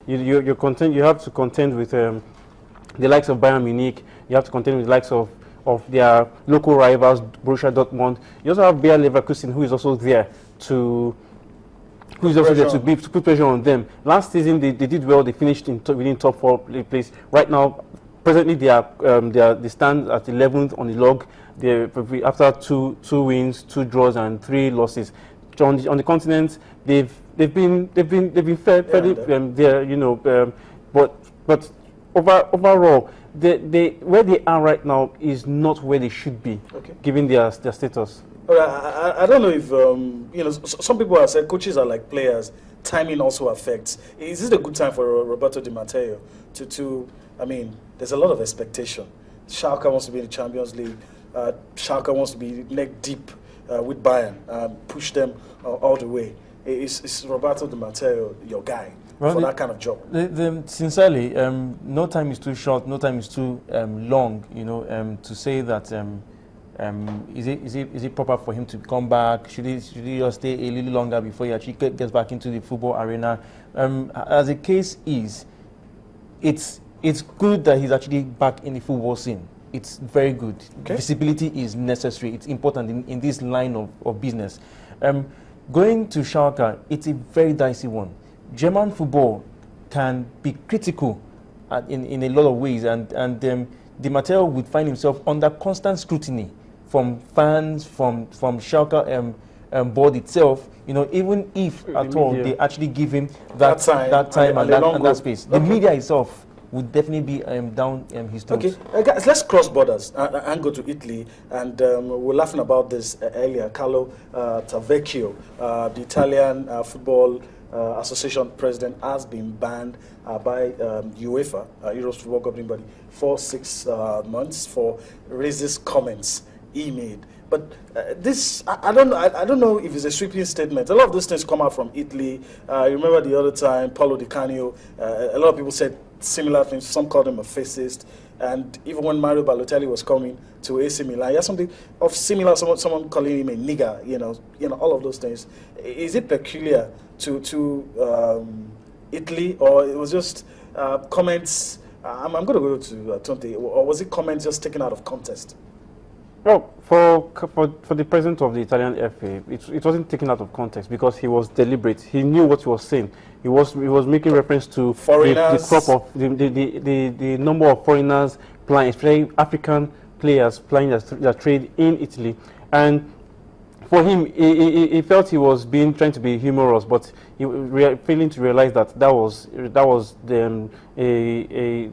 You have to contend with the likes of Bayern Munich. You have to contend with the likes of their local rivals, Borussia Dortmund. You also have Bayer Leverkusen, who is also there to put pressure on them. Last season they did well. They finished within top 4 place. Right now, presently they stand at 11th on the log. After two wins, 2 draws, and 3 losses. On the continent, they've been fairly there, but overall, where they are right now is not where they should be, given their status. I don't know if some people have said coaches are like players. Timing also affects. Is this a good time for Roberto Di Matteo to? I mean, there's a lot of expectation. Schalke wants to be in the Champions League. Schalke wants to be neck deep with Bayern, push them all the way. Is Roberto Di Matteo your guy for that kind of job? Sincerely, no time is too short, no time is too long. To say that is it proper for him to come back? Should he just stay a little longer before he actually gets back into the football arena? As the case is, it's good that he's actually back in the football scene. It's very good. Visibility is necessary. It's important in this line of business. Going to Schalke, it's a very dicey one. German football can be critical in a lot of ways, and Di Matteo would find himself under constant scrutiny from fans, from Schalke board itself. Even if at all they actually give him that time and that space, the media itself would definitely be down his toes. Okay, guys, let's cross borders and go to Italy. And we're laughing about this earlier. Carlo Tavecchio, the Italian Football Association president, has been banned by UEFA, Europe's football governing body, for 6 months for racist comments he made. But I don't know if it's a sweeping statement. A lot of these things come out from Italy. You remember the other time, Paulo Di Canio, a lot of people said similar things. Some called him a fascist. And even when Mario Balotelli was coming to AC Milan, he had something of similar, someone calling him a nigger, all of those things. Is it peculiar to Italy, or it was just comments? I'm going to go to Tonte. Or was it comments just taken out of context? Well, for the president of the Italian FA, it wasn't taken out of context because he was deliberate. He knew what he was saying. He was making reference to the crop of the number of foreigners playing, especially African players playing their trade in Italy. And for him, he felt he was trying to be humorous, but he failing to realize that was a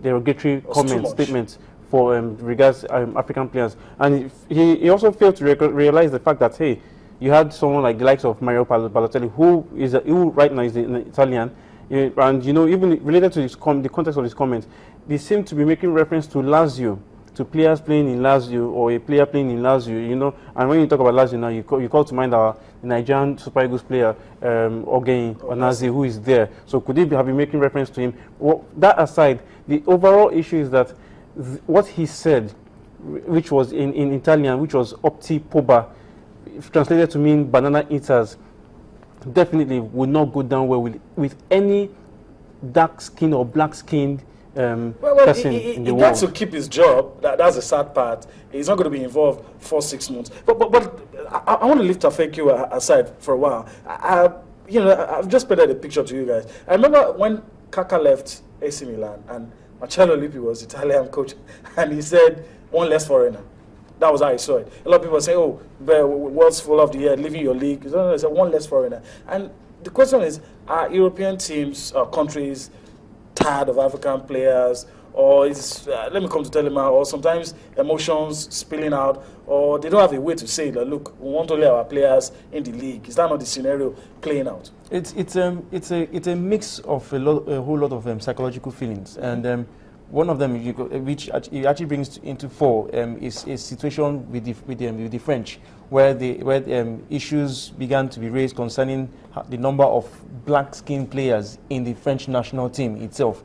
derogatory comment statement for regards African players. And he also failed to realize the fact that, hey, you had someone like the likes of Mario Balotelli, who right now is an Italian, and even related to the context of his comments, they seem to be making reference to Lazio, to players playing in Lazio, or a player playing in Lazio, and when you talk about Lazio now, you call to mind our Nigerian Super Eagles player, Ogenyi Onaze, who is there. So could they have been making reference to him? Well, that aside, the overall issue is that what he said, which was in Italian, which was opti poba, translated to mean banana eaters, definitely would not go down well with any dark-skinned or black-skinned person in the world. He got to keep his job. That's the sad part. He's not going to be involved for 6 months. But I want to leave Tafekio aside for a while. I've just painted a picture to you guys. I remember when Kaka left AC Milan and Marcello Lippi was Italian coach, and he said, one less foreigner. That was how I saw it. A lot of people say, oh, the world's full of the year, leaving your league. He said, one less foreigner. And the question is, are European teams or countries tired of African players, or is, let me come to Telema, or sometimes emotions spilling out, or they don't have a way to say that, look, we want only our players in the league. Is that not the scenario playing out? It's a mix of a whole lot of psychological feelings, and one of them, which actually brings into fore, is a situation with the French, where issues began to be raised concerning the number of black-skinned players in the French national team itself.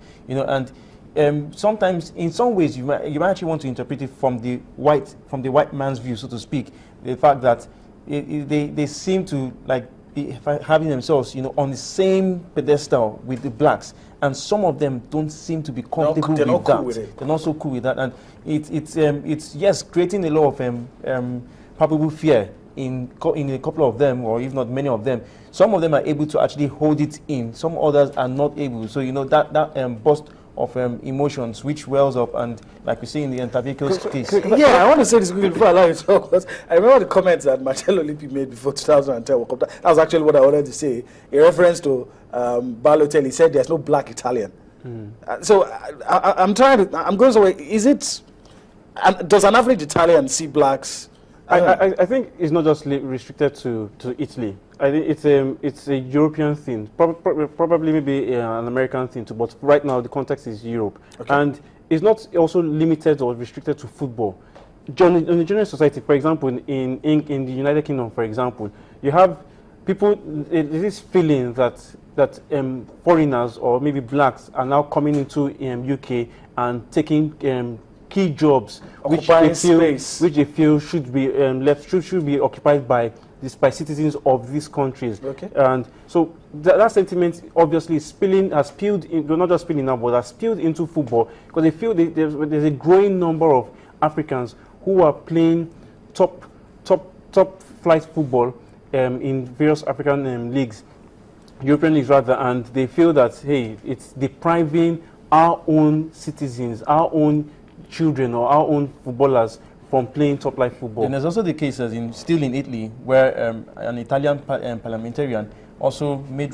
And sometimes, in some ways, you might actually want to interpret it from the white man's view, so to speak. The fact that they seem to, like, having themselves, on the same pedestal with the blacks, and some of them don't seem to be comfortable with that. Cool with it. They're not so cool with that, and it's yes, creating a lot of palpable fear in a couple of them, or if not many of them. Some of them are able to actually hold it in. Some others are not able. So that burst of emotions which wells up, and like we see in the Entavecchio's case. Yeah, I want to say this quickly before I allow you to talk, because I remember the comments that Marcello Lippi made before 2010 World Cup. That was actually what I wanted to say, in reference to Balotelli. He said there's no black Italian. So I'm going somewhere. Is it, does an average Italian see blacks? I think it's not just restricted to Italy. I think it's a European thing, probably maybe an American thing too. But right now the context is Europe, and it's not also limited or restricted to football. In the general society, for example, in the United Kingdom, for example, you have people. This feeling that foreigners or maybe blacks are now coming into UK and taking key jobs which they feel should be should be occupied by citizens of these countries. And so that sentiment obviously has spilled in, not just spilling now, but has spilled into football, because they feel there's a growing number of Africans who are playing top flight football in various African leagues, European leagues rather, and they feel that, hey, it's depriving our own citizens, our own children or our own footballers from playing top-flight football. And there's also the case still in Italy, where an Italian parliamentarian also made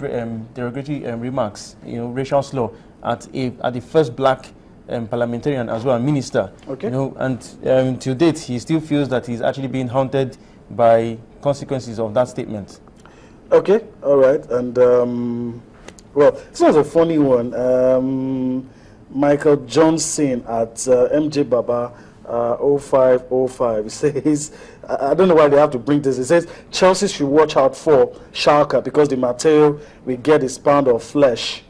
derogatory remarks, racial slur at the first black parliamentarian as well, minister. And to date, he still feels that he's actually being haunted by consequences of that statement. Okay, all right, and well, this was a funny one. Michael Johnson at MJ Baba 0505 says, I don't know why they have to bring this. It says Chelsea should watch out for Schalke because the Matteo will get his pound of flesh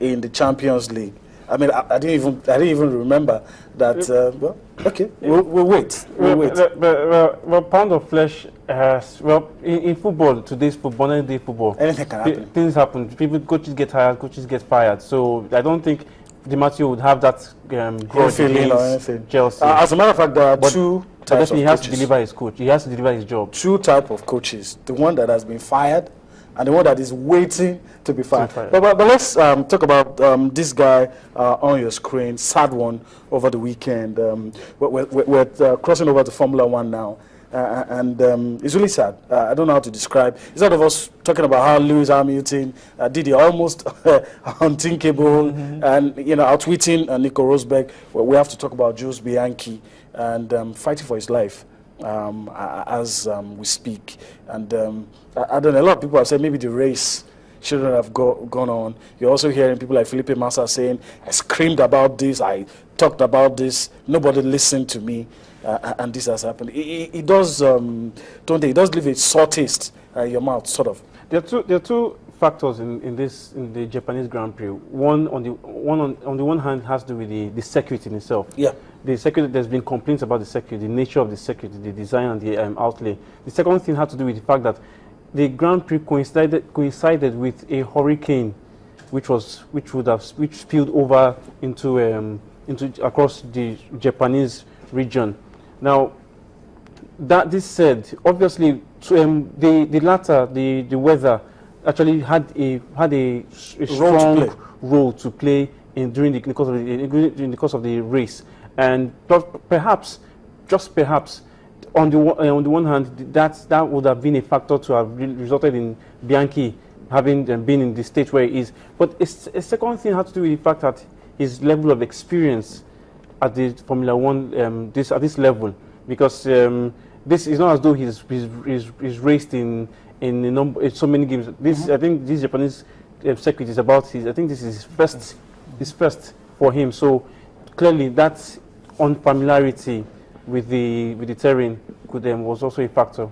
in the Champions League. I mean, I didn't even remember that. Well, okay, we'll wait. We'll wait. Well, pound of flesh has, in football, today's football, modern day football, anything can happen. Things happen. Coaches get hired, coaches get fired. So I don't think Di Matteo would have that grudge against Chelsea. As a matter of fact, there are two types of coaches. He has to deliver his coach. He has to deliver his job. Two types of coaches: the one that has been fired, and the one that is waiting to be fired. But let's talk about this guy on your screen. Sad one over the weekend. We're crossing over to Formula One now. And it's really sad. I don't know how to describe. Instead of us talking about how Lewis Hamilton did the almost unthinkable and outwitting Nico Rosberg, we have to talk about Jules Bianchi and fighting for his life as we speak. And I don't know. A lot of people have said maybe the race shouldn't have gone on. You're also hearing people like Felipe Massa saying, "I screamed about this. I talked about this. Nobody listened to me." And this has happened. It does, don't they? It does leave a sore taste in your mouth, sort of. There are two factors in the Japanese Grand Prix. One on the one hand has to do with the circuit in itself. Yeah. The circuit, there's been complaints about the circuit, the nature of the circuit, the design and the outlay. The second thing had to do with the fact that the Grand Prix coincided with a hurricane, which spilled over into across the Japanese region. Now, this said, obviously, the latter, the weather, actually had a strong role to play during the course of the race, and perhaps, just perhaps, on the one hand, that would have been a factor to have resulted in Bianchi having been in the state where he is. But a second thing had to do with the fact that his level of experience at the Formula One at this level, because this is not as though he's raced in so many games. I think this Japanese circuit is about I think this is his first for him. So clearly that unfamiliarity with the terrain was also a factor.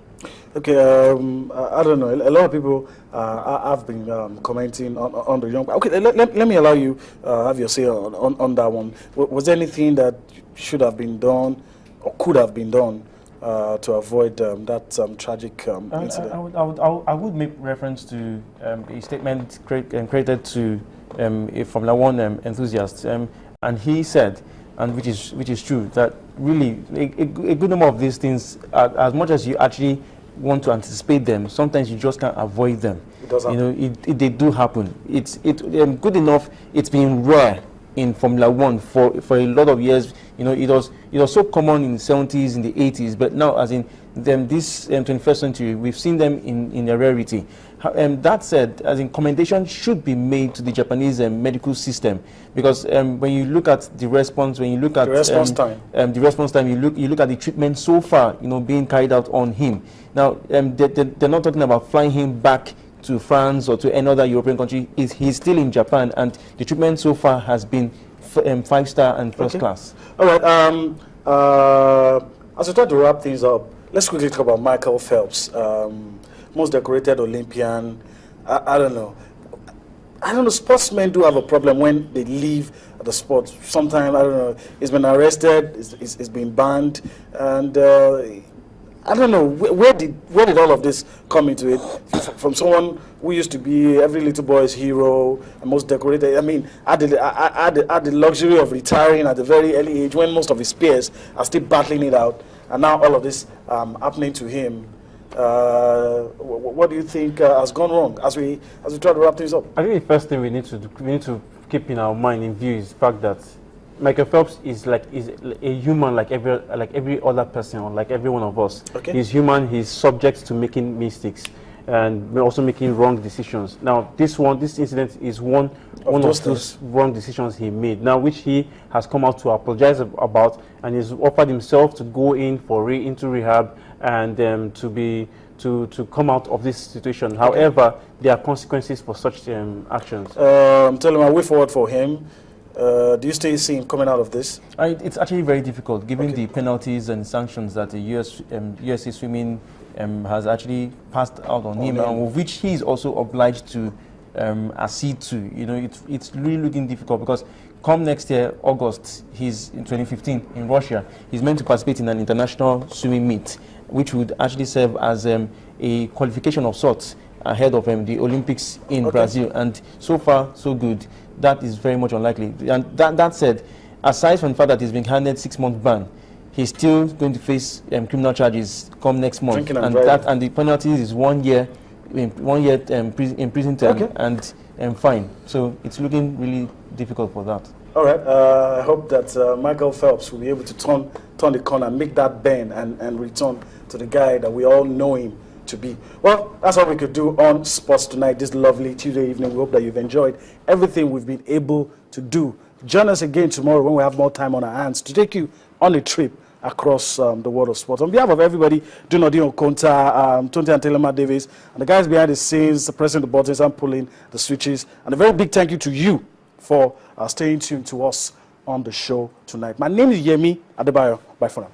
Okay, I don't know. A lot of people have been commenting on the young. Okay, let me allow you have your say on that one. Was there anything that should have been done or could have been done to avoid that tragic incident. I would make reference to a statement created to a Formula One enthusiast, and he said, and which is true, that really a good number of these things, as much as you actually want to anticipate them, sometimes you just can't avoid them. It does happen. They do happen. It's good enough. It's been rare in Formula One for a lot of years. It was so common in the 70s, in the 80s, but now, as in this 21st century, we've seen them in their rarity. That said, as in, commendation should be made to the Japanese medical system, because when you look at the response, when you look at the response time, you look at the treatment so far, being carried out on him. Now, they're not talking about flying him back to France or to another European country. He's still in Japan, and the treatment so far has been 5-star and first class. All right. As we try to wrap things up, let's quickly talk about Michael Phelps, most decorated Olympian. I don't know. Sportsmen do have a problem when they leave the sport. Sometimes, I don't know, he's been arrested, he's been banned, and I don't know, where did all of this come into it? From someone who used to be every little boy's hero and most decorated. I mean, I had the luxury of retiring at a very early age when most of his peers are still battling it out, and now all of this happening to him. What do you think has gone wrong as we try to wrap things up? I think the first thing we need to keep in our mind in view is the fact that Michael Phelps is a human like every other person, or like every one of us. Okay. He's human. He's subject to making mistakes and also making wrong decisions. Now, this incident is one of those wrong decisions he made. Now, which he has come out to apologize about, and he's offered himself to go into rehab and to come out of this situation. Okay. However, there are consequences for such actions. Tell him I way forward for him. Do you still see him coming out of this? It's actually very difficult, given the penalties and sanctions that the USA Swimming has actually passed out on him, and which he is also obliged to accede to. It's really looking difficult, because come next year, August, he's in 2015 in Russia. He's meant to participate in an international swimming meet, which would actually serve as a qualification of sorts ahead of the Olympics in Brazil. And so far, so good. That is very much unlikely. And that said, aside from the fact that he's been handed 6-month ban, he's still going to face criminal charges come next month. And the penalty is 1 year, in prison term and fine. So it's looking really difficult for that. All right. I hope that Michael Phelps will be able to turn the corner, make that bend, and return to the guy that we all know him to be. Well, that's all we could do on Sports Tonight this lovely Tuesday evening. We hope that you've enjoyed everything we've been able to do. Join us again tomorrow when we have more time on our hands to take you on a trip across the world of sports. On behalf of everybody, Donaldino Konta, Tonte and Telema Davis, and the guys behind the scenes, pressing the buttons and pulling the switches, and a very big thank you to you for staying tuned to us on the show tonight. My name is Yemi Adebayo. Bye for now.